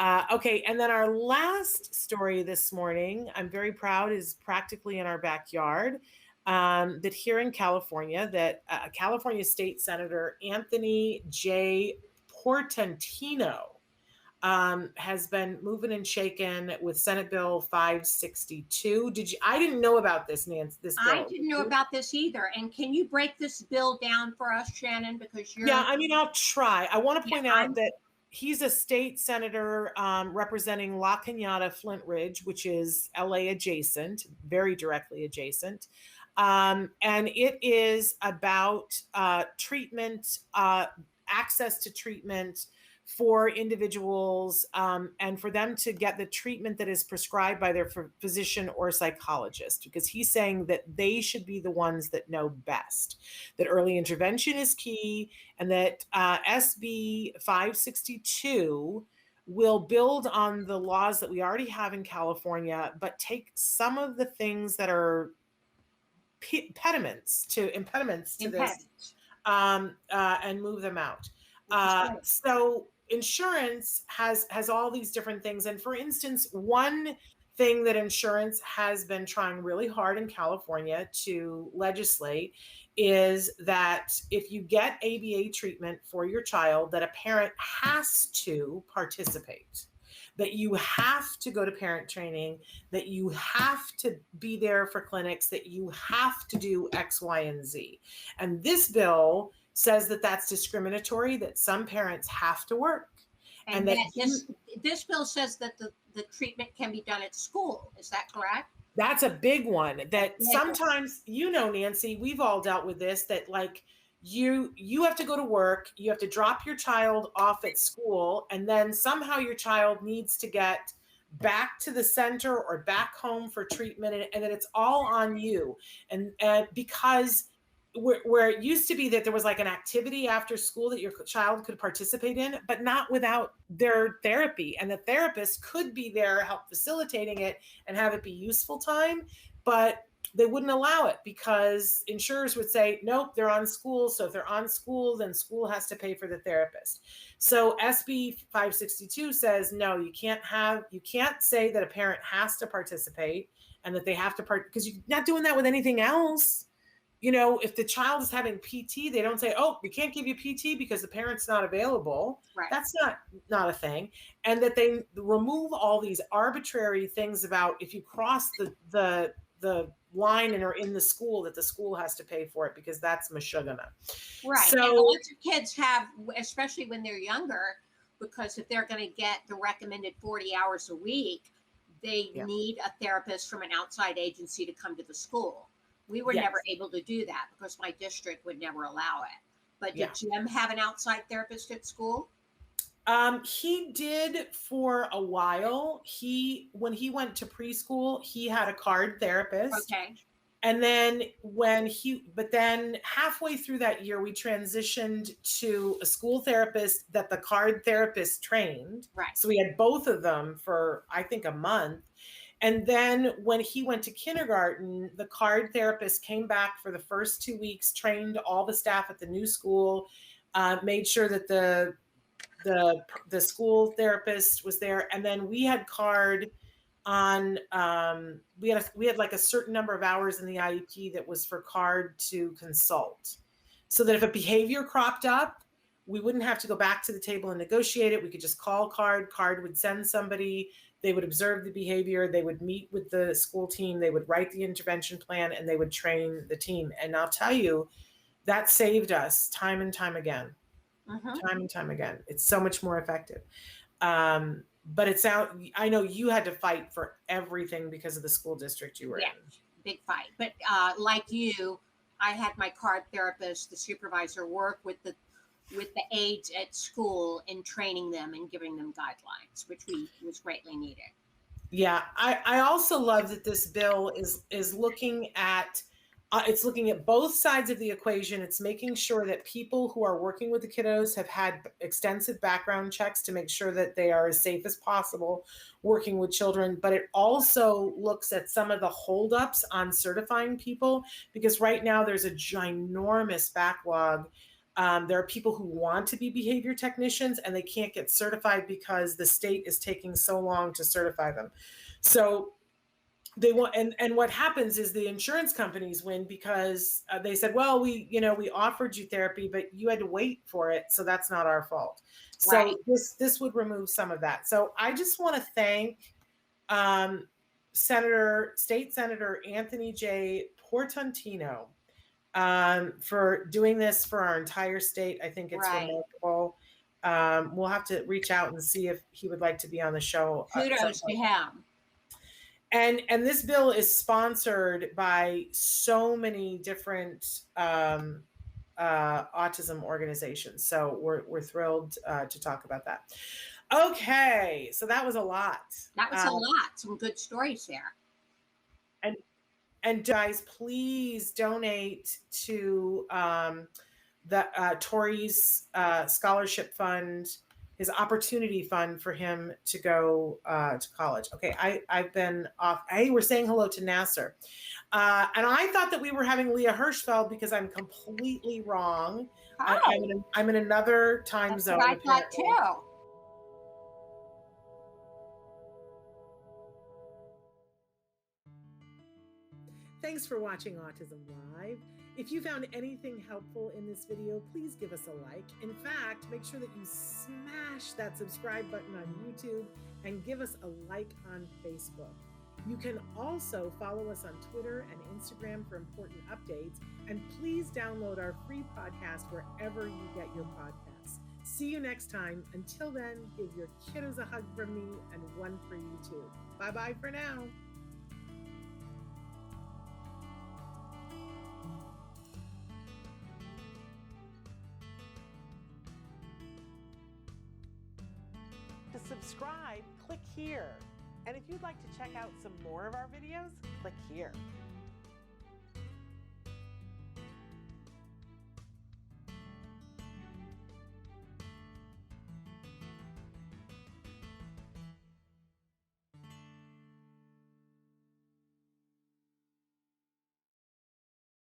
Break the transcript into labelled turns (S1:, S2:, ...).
S1: Okay, and then our last story this morning, I'm very proud, is practically in our backyard. That here in California, that California State Senator Anthony J. Portantino has been moving and shaken with Senate Bill 562. Did you? I didn't know about this, Nancy. This
S2: I
S1: bill.
S2: didn't know about this either. And can you break this bill down for us, Shannon? Because
S1: Yeah, I mean, I'll try. I want to point out
S2: I'm
S1: that he's a state senator representing La Cañada, Flint Ridge, which is LA adjacent, very directly adjacent. And it is about treatment, access to treatment for individuals, and for them to get the treatment that is prescribed by their physician or psychologist, because he's saying that they should be the ones that know best, that early intervention is key, and that SB 562 will build on the laws that we already have in California, but take some of the things that are impediments to this, and move them out. So insurance has all these different things. And for instance, one thing that insurance has been trying really hard in California to legislate is that if you get ABA treatment for your child, that a parent has to participate, that you have to go to parent training, that you have to be there for clinics, that you have to do X, Y, and Z. And this bill says that that's discriminatory, that some parents have to work.
S2: And that this bill says that the treatment can be done at school. Is that correct?
S1: That's a big one that sometimes, Nancy, we've all dealt with this, that like you have to go to work, you have to drop your child off at school, and then somehow your child needs to get back to the center or back home for treatment, and that it's all on you. And because where it used to be that there was like an activity after school that your child could participate in, but not without their therapy. And the therapist could be there, help facilitating it and have it be useful time, but they wouldn't allow it because insurers would say, nope, they're on school. So if they're on school, then school has to pay for the therapist. So SB 562 says, no, you can't say that a parent has to participate and that they have to because you're not doing that with anything else. If the child is having PT, they don't say, oh, we can't give you PT because the parent's not available.
S2: Right.
S1: That's not a thing. And that they remove all these arbitrary things about if you cross the line and are in the school, that the school has to pay for it, because that's mashugana.
S2: Right. So and lots of kids have, especially when they're younger, because if they're going to get the recommended 40 hours a week, they need a therapist from an outside agency to come to the school. We were never able to do that because my district would never allow it. But did Jim have an outside therapist at school?
S1: He did for a while. When he went to preschool, he had a card therapist.
S2: Okay.
S1: And then but then halfway through that year, we transitioned to a school therapist that the card therapist trained.
S2: Right.
S1: So we had both of them for, I think, a month. And then when he went to kindergarten, the card therapist came back for the first 2 weeks, trained all the staff at the new school, made sure that the school therapist was there. And then we had card on, we had like a certain number of hours in the IEP that was for card to consult. So that if a behavior cropped up, we wouldn't have to go back to the table and negotiate it. We could just call card would send somebody. They would observe the behavior, they would meet with the school team, they would write the intervention plan, and they would train the team. And I'll tell you, that saved us time and time again. Time and time again. It's so much more effective. But I know you had to fight for everything because of the school district you were in.
S2: Big fight. But like you, I had my card therapist, the supervisor, work with the aides at school in training them and giving them guidelines, which was greatly needed.
S1: Yeah, I also love that this bill is looking at it's looking at both sides of the equation. It's making sure that people who are working with the kiddos have had extensive background checks to make sure that they are as safe as possible working with children. But it also looks at some of the holdups on certifying people, because right now there's a ginormous backlog There are people who want to be behavior technicians and they can't get certified because the state is taking so long to certify them. So they want, and what happens is the insurance companies win because they said, well, we offered you therapy, but you had to wait for it. So that's not our fault.
S2: Right.
S1: So this would remove some of that. So I just want to thank State Senator Anthony J. Portantino for doing this for our entire state. I think it's
S2: Right.
S1: remarkable. We'll have to reach out and see if he would like to be on the show.
S2: Kudos to him.
S1: And this bill is sponsored by so many different autism organizations. So we're thrilled to talk about that. Okay, so that was a lot.
S2: That was a lot. Some good stories there.
S1: And guys, please donate to the Tori's scholarship fund, his opportunity fund for him to go to college. Okay, I've been off. Hey, we're saying hello to Nasser. And I thought that we were having Leah Hirschfeld because I'm completely wrong.
S2: Oh,
S1: I'm in another time
S2: that's
S1: zone.
S2: what I thought too.
S1: Thanks for watching Autism Live. If you found anything helpful in this video, please give us a like. In fact, make sure that you smash that subscribe button on YouTube and give us a like on Facebook. You can also follow us on Twitter and Instagram for important updates. And please download our free podcast wherever you get your podcasts. See you next time. Until then, give your kiddos a hug from me and one for you too. Bye-bye for now. To subscribe, click here. And if you'd like to check out some more of our videos, click here.